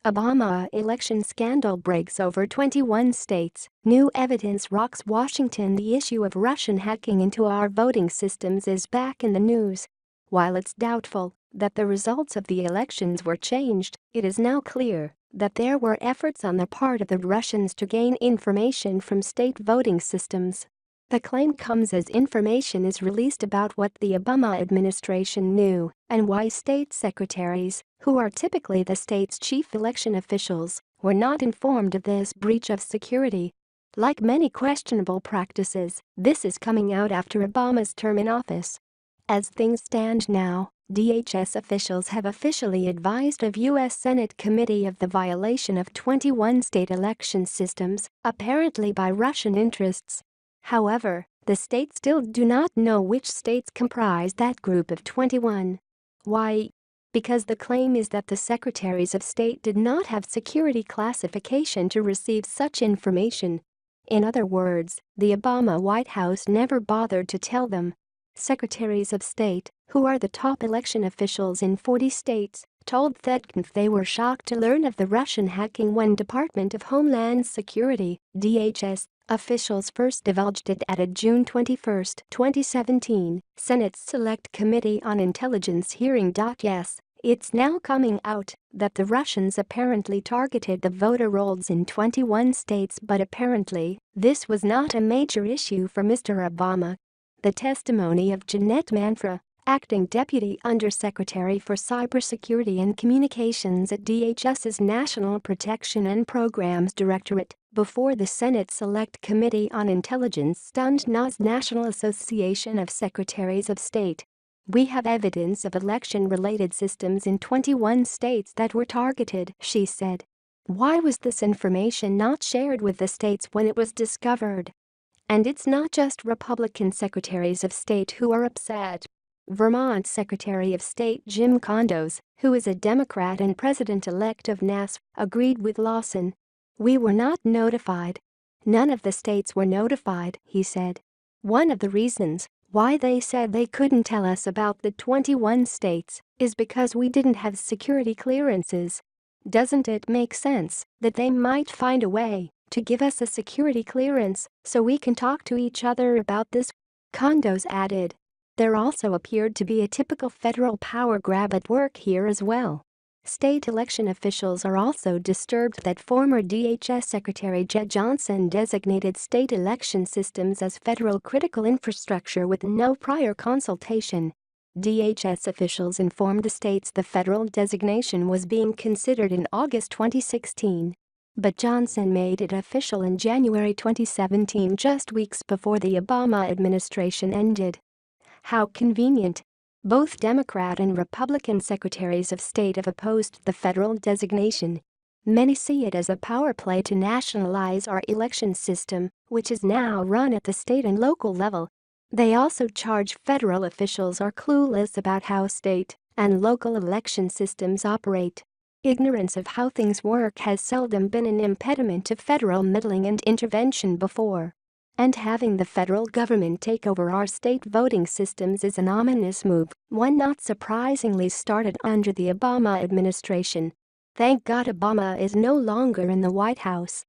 Obama election scandal breaks over 21 states. New evidence rocks Washington. The issue of Russian hacking into our voting systems is back in the news. While it's doubtful that the results of the elections were changed, it is now clear that there were efforts on the part of the Russians to gain information from state voting systems. The claim comes as information is released about what the Obama administration knew and why state secretaries, who are typically the state's chief election officials, were not informed of this breach of security. Like many questionable practices, this is coming out after Obama's term in office. As things stand now, DHS officials have officially advised a U.S. Senate committee of the violation of 21 state election systems, apparently by Russian interests. However, the states still do not know which states comprise that group of 21. Why? Because the claim is that the secretaries of state did not have security classification to receive such information. In other words, the Obama White House never bothered to tell them. Secretaries of state, who are the top election officials in 40 states, told TechCrunch they were shocked to learn of the Russian hacking when Department of Homeland Security (DHS) officials first divulged it at a June 21, 2017, Senate's Select Committee on Intelligence hearing. Yes, it's now coming out that the Russians apparently targeted the voter rolls in 21 states, but apparently, this was not a major issue for Mr. Obama. The testimony of Jeanette Manfra, Acting Deputy Undersecretary for Cybersecurity and Communications at DHS's National Protection and Programs Directorate, before the Senate Select Committee on Intelligence stunned NAS National Association of Secretaries of State. "We have evidence of election-related systems in 21 states that were targeted," she said. "Why was this information not shared with the states when it was discovered?" And it's not just Republican secretaries of state who are upset. Vermont Secretary of State Jim Condos, who is a Democrat and president-elect of NAS, agreed with Lawson. "We were not notified. None of the states were notified," he said. "One of the reasons why they said they couldn't tell us about the 21 states is because we didn't have security clearances. Doesn't it make sense that they might find a way to give us a security clearance so we can talk to each other about this?" Condos added. "There also appeared to be a typical federal power grab at work here as well." State election officials are also disturbed that former DHS Secretary Jed Johnson designated state election systems as federal critical infrastructure with no prior consultation. DHS officials informed the states the federal designation was being considered in August 2016. But Johnson made it official in January 2017, just weeks before the Obama administration ended. How convenient. Both Democrat and Republican secretaries of state have opposed the federal designation. Many see it as a power play to nationalize our election system, which is now run at the state and local level. They also charge federal officials are clueless about how state and local election systems operate. Ignorance of how things work has seldom been an impediment to federal meddling and intervention before. And having the federal government take over our state voting systems is an ominous move, one not surprisingly started under the Obama administration. Thank God Obama is no longer in the White House.